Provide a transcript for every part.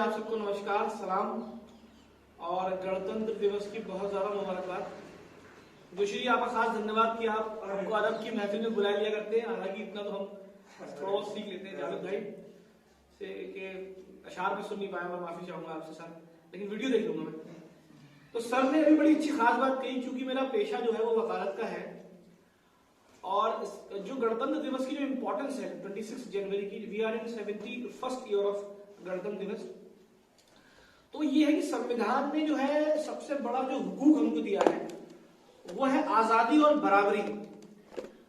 आप सबको नमस्कार, सलाम और गणतंत्र दिवस की बहुत ज्यादा मुबारकबाद। जोशी जी, आपका खास धन्यवाद कि आप हमको अदब की महफिल में बुला लिया करते हैं। हालांकि इतना तो हम थोड़ा सीख लेते हैं जावेद भाई से कि अशार में सुन नहीं पाया, मैं माफी चाहूंगा आपसे सर, लेकिन वीडियो देख लूंगा मैं। तो सर ने अभी बड़ी अच्छी खास बात कही, क्योंकि मेरा पेशा जो है वो वकालत का है और जो गणतंत्र दिवस की जो इंपॉर्टेंस है 26 जनवरी की, we are in 71st year of गणतंत्र दिवस। तो ये है कि संविधान ने जो है सबसे बड़ा जो हुकूक हमको दिया है वो है आजादी और बराबरी।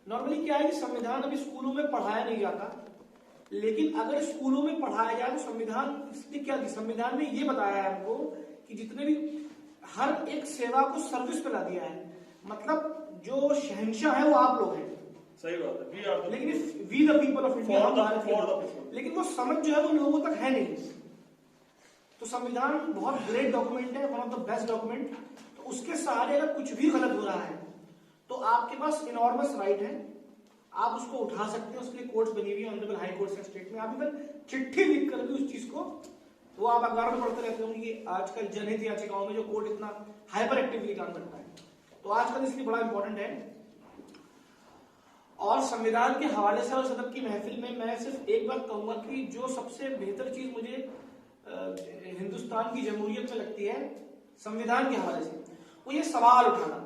नॉर्मली क्या है कि संविधान अभी स्कूलों में पढ़ाया नहीं जाता, लेकिन अगर स्कूलों में पढ़ाया जाए तो संविधान इसने क्या दिया, संविधान ने ये बताया है हमको कि जितने भी हर एक सेवा को सर्विस पे ला दिया है। मतलब जो शहंशाह है वो आप लोग हैं, सही बात है, लेकिन we the people of India, लेकिन वो समझ जो है वो लोगों तक है नहीं। तो संविधान बहुत ग्रेट डॉक्यूमेंट है, one of the best document. तो उसके सहारे अगर कुछ भी गलत हो रहा है तो आपके पास इनॉर्मस राइट है, आप उसको उठा सकते हैं। उसके लिए कोर्ट्स बनी हुई है, ऑनरेबल हाई कोर्ट से स्टेट में। आप इवन चिट्ठी लिख कर भी उस चीज को, वो आप अखबार में पढ़ते रहते होंगे कि आजकल जनहित याचिकाओं में जो कोर्ट इतना हाइपर एक्टिवली काम करता है, तो आजकल इसलिए बड़ा इंपॉर्टेंट है। और संविधान के हवाले से और सदन की महफिल में मैं सिर्फ एक बात कहूंगा कि जो सबसे बेहतर चीज मुझे हिंदुस्तान की जमहूरियत में लगती है संविधान के हवाले से, वो ये सवाल उठाना।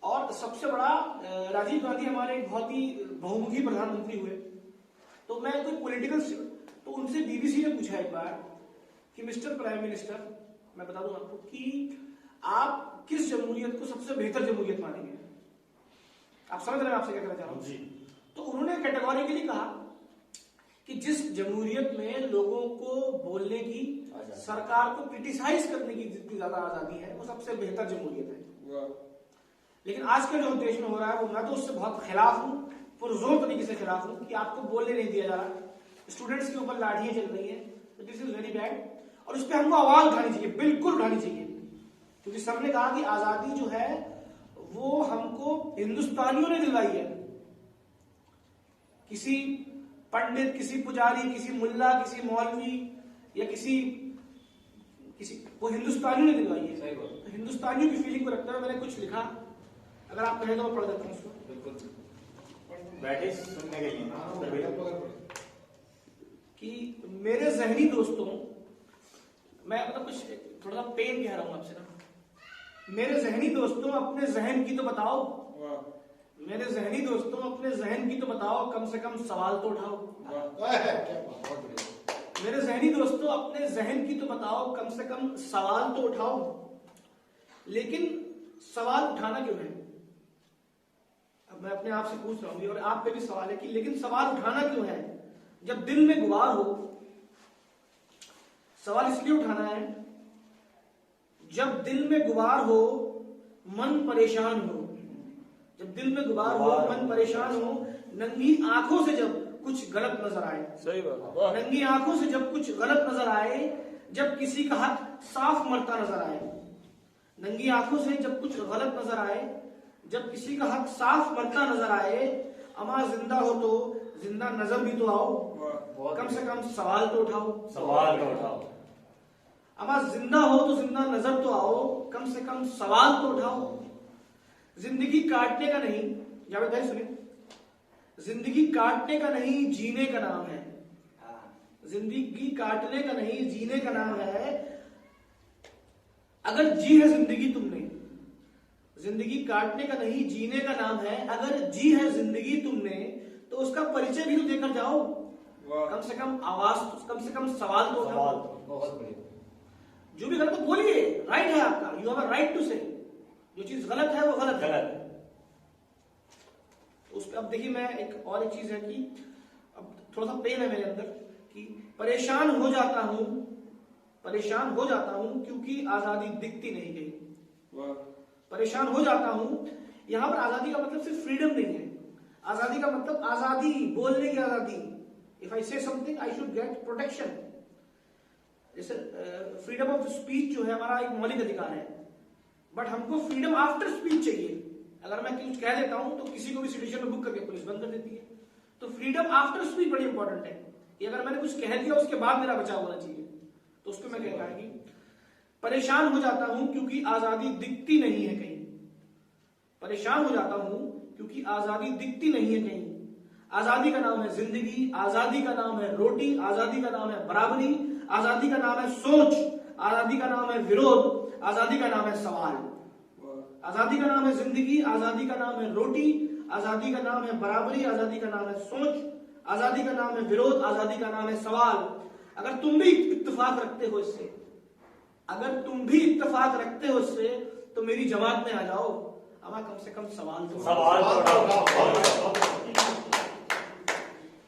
और सबसे बड़ा, राजीव गांधी हमारे एक बहुत ही बहुमुखी प्रधानमंत्री हुए, तो मैं कोई पॉलिटिकल, तो उनसे बीबीसी ने पूछा एक बार कि मिस्टर प्राइम मिनिस्टर, मैं बता दूं आपको कि आप किस जमहूरियत को सबसे बेहतर जमहूरियत मानेंगे। आप समझ रहे हैं आपसे क्या कहना चाह रहा हूं? तो उन्होंने कैटेगोरिकली कहा कि जिस जमहूरियत में लोगों को बोलने की, सरकार को क्रिटिसाइज करने की जितनी ज्यादा आजादी है, वो सबसे बेहतर जमहूरियत है। लेकिन आज के जो देश में हो रहा है वो, मैं तो उससे बहुत खिलाफ हूं, पुरजोर तरीके से खिलाफ हूं कि आपको बोलने नहीं दिया जा रहा, स्टूडेंट्स के ऊपर लाठियां चल रही है। तो दिस इज वेरी बैड, और इस पर हमको आवाज उठानी चाहिए, बिल्कुल उठानी चाहिए। क्योंकि सबने कहा कि आजादी जो है वो हमको हिंदुस्तानियों ने दिलवाई है। किसी पंडित, किसी पुजारी, किसी मुल्ला, किसी मौलवी या किसी वो हिंदुस्तानियों ने दिलवाई है। तो हिंदुस्तानियों की फीलिंग को रखते हुए मैंने कुछ लिखा, अगर आप कहें तो मैं पढ़ देता हूँ उसको। बिल्कुल बैठे सुनने के लिए कि मेरे जहनी दोस्तों, मैं मतलब कुछ थोड़ा सा पेन कह रहा हूं आपसे ना, मेरे जहनी दोस्तों अपने जहन की तो बताओ, मेरे जहनी दोस्तों अपने जहन की तो बताओ, कम से कम सवाल तो उठाओ। मेरे जहनी दोस्तों अपने जहन की तो बताओ, कम से कम सवाल तो उठाओ। लेकिन सवाल उठाना क्यों है? अब मैं अपने आप से पूछ रहा हूं और आप पे भी सवाल है कि लेकिन सवाल उठाना क्यों है जब दिल में गुबार हो? सवाल इसलिए उठाना है जब दिल में गुबार हो, मन परेशान हो। जब दिल में गुबार हो, मन परेशान हो, नंगी आंखों से जब कुछ गलत नजर आए। सही बात। नंगी आंखों से जब कुछ गलत नजर आए, जब किसी का हक साफ मरता नजर आए। नंगी आंखों से जब कुछ गलत नजर आए, जब किसी का हक साफ मरता नजर आए, अमा जिंदा हो तो जिंदा नजर भी तो आओ, कम से कम सवाल तो उठाओ। सवाल तो उठाओ। अमा जिंदा हो तो जिंदा नजर तो आओ, कम से कम सवाल तो उठाओ। जिंदगी काटने का नहीं, जावेद भाई सुनिए, जिंदगी काटने का नहीं जीने का नाम है। जिंदगी काटने का नहीं जीने का नाम है। अगर जी है जिंदगी तुमने, जिंदगी काटने का नहीं जीने का नाम है। अगर जी है जिंदगी तुमने तो उसका परिचय भी तो देकर जाओ। कम से कम आवाज, कम से कम सवाल तो उठाओ। बहुत बढ़िया। जो भी गलत बोलिए, राइट है आपका, you have a right to say. जो चीज गलत है वो गलत है। उस पर अब देखिए, मैं एक और एक चीज है कि अब थोड़ा सा पेन है मेरे अंदर कि परेशान हो जाता हूं क्योंकि आजादी दिखती नहीं गई। परेशान हो जाता हूं। यहां पर आजादी का मतलब सिर्फ फ्रीडम नहीं है, आजादी का मतलब आजादी, बोलने की आजादी। इफ आई से something I should get protection. जैसे फ्रीडम ऑफ स्पीच जो है हमारा एक मौलिक अधिकार है, बट हमको फ्रीडम आफ्टर स्पीच चाहिए। अगर मैं कुछ कह देता हूं तो किसी को भी सिचुएशन में बुक करके पुलिस बंद कर देती है। तो फ्रीडम आफ्टर स्पीच बड़ी इंपॉर्टेंट है। ये अगर मैंने कुछ कह दिया उसके बाद मेरा बचाव होना चाहिए, तो उसको मैं कहता है कि परेशान हो जाता हूं क्योंकि आजादी दिखती नहीं है कहीं। परेशान हो जाता हूं क्योंकि आजादी दिखती नहीं है कहीं। आजादी का नाम है जिंदगी, आजादी का नाम है रोटी, आजादी का नाम है बराबरी, आजादी का नाम है सोच, आजादी का नाम है विरोध, आजादी का नाम है सवाल। आजादी का नाम है जिंदगी, आजादी का नाम है रोटी, आजादी का नाम है बराबरी, आजादी का नाम है सोच, आजादी का नाम है विरोध, आजादी का नाम है सवाल। अगर तुम भी इत्तेफाक रखते हो इससे, अगर तुम भी इत्तेफाक रखते हो इससे, तो मेरी जमात में आ जाओ। हमारा कम से कम सवाल तो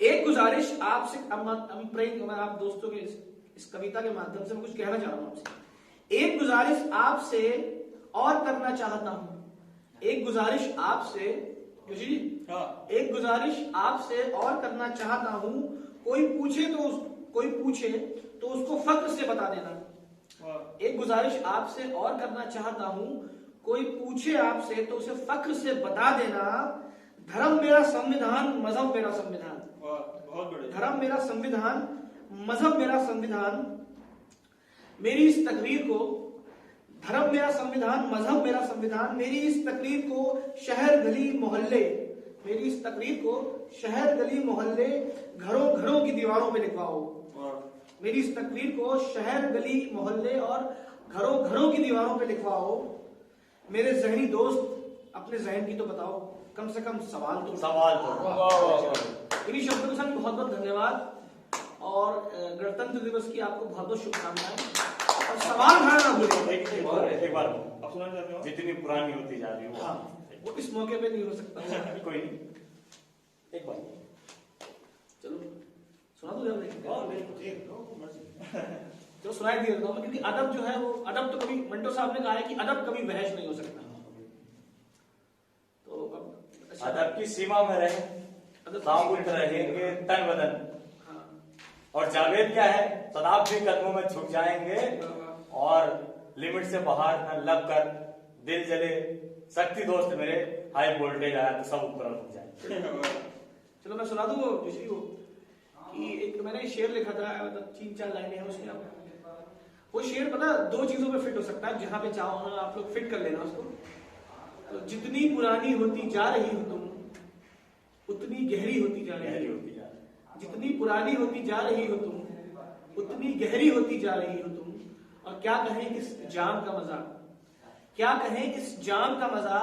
एक गुजारिश आपसे, मैं आप दोस्तों के इस कविता के माध्यम से मैं कुछ कहना चाह रहा हूं आपसे। एक गुजारिश आपसे और करना चाहता हूं, एक गुजारिश आपसे जोशी जी, एक गुजारिश आपसे और करना चाहता हूं, कोई पूछे तो उसको फक्र से बता देना। एक गुजारिश आपसे और करना चाहता हूं, कोई पूछे आपसे तो उसे फक्र से बता देना। धर्म मेरा संविधान, मजहब मेरा संविधान। धर्म मेरा संविधान, मजहब मेरा संविधान। मेरी इस तकरीर को, धर्म मेरा संविधान, मजहब मेरा संविधान, मेरी इस तकरीर को शहर गली मोहल्ले, मेरी इस तकरीर को शहर गली मोहल्ले, घरों घरों की दीवारों पे लिखवाओ। मेरी इस तकरीर को शहर गली मोहल्ले और घरों घरों की दीवारों पे लिखवाओ। मेरे जहनी दोस्त अपने जहन की तो बताओ, कम से कम सवाल तो। इन्हीं शब्दों के संग बहुत बहुत धन्यवाद और गणतंत्र दिवस की आपको बहुत बहुत शुभकामनाएं। और सवाल उठाना ना भूलें। एक बार अब सुना चाहते हो, जितनी पुरानी होती जा रही हो, वो इस मौके पे नहीं हो सकता। कोई नहीं, एक बार चलो सुना दो यार। चलो सुनाई दिया था, क्योंकि अदब जो है वो, अदब तो कभी, मंटो साहब ने कहा है कि अदब कभी बहस नहीं हो सकता। तो अब अदब की सीमा में रहे, साबुत रहेंगे तन बदन। और जावेद क्या है, शताब्दी कदमों में झुक जाएंगे और लिमिट से बाहर न लग कर दिल जले। शक्ति दोस्त मेरे, हाई वोल्टेज आया तो सब ऊपर उठ जाए। चलो मैं सुना दूं वो दूसरी वो कि एक मैंने शेर लिखा था, मतलब 3-4 लाइनें हैं उसमें। वो शेर पता 2 चीजों पे फिट हो सकता है, जहां पे चाहो ना आप लोग फिट कर लेना उसको। तो जितनी पुरानी होती जा रही हो तुम, उतनी गहरी होती जा रही हो। जितनी पुरानी होती जा रही हो तुम, उतनी गहरी होती जा रही हो तुम। और क्या कहें इस जाम का मजा, क्या कहें इस जाम का मजा,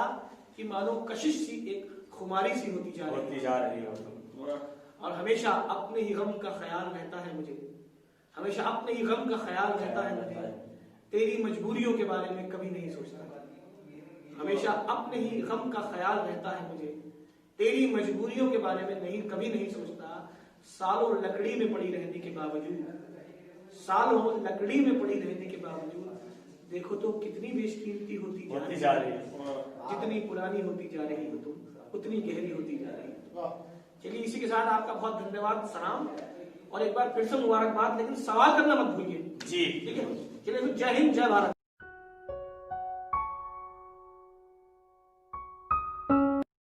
कि मानो कशिश सी एक खुमारी सी होती जा रही हो तुम। और हमेशा अपने ही गम का ख्याल रहता है मुझे, हमेशा अपने ही गम का ख्याल रहता है मुझे। तेरी मजबूरियों के बारे में कभी नहीं सोचता, हमेशा अपने ही गम का ख्याल रहता है मुझे। तेरी मजबूरियों के बारे में कभी नहीं सोचता। सालों लकड़ी में पड़ी रहने के बावजूद, सालों लकड़ी में पड़ी रहने के बावजूद, देखो तो कितनी बेशकीमती होती जा रही है। जितनी पुरानी होती जा रही हो तुम, उतनी गहरी होती जा रही है। चलिए इसी के साथ आपका बहुत धन्यवाद, सलाम और एक बार फिर से मुबारकबाद। लेकिन सवाल करना मत भूलिए जी, ठीक है। चलिए जय हिंद, जय भारत।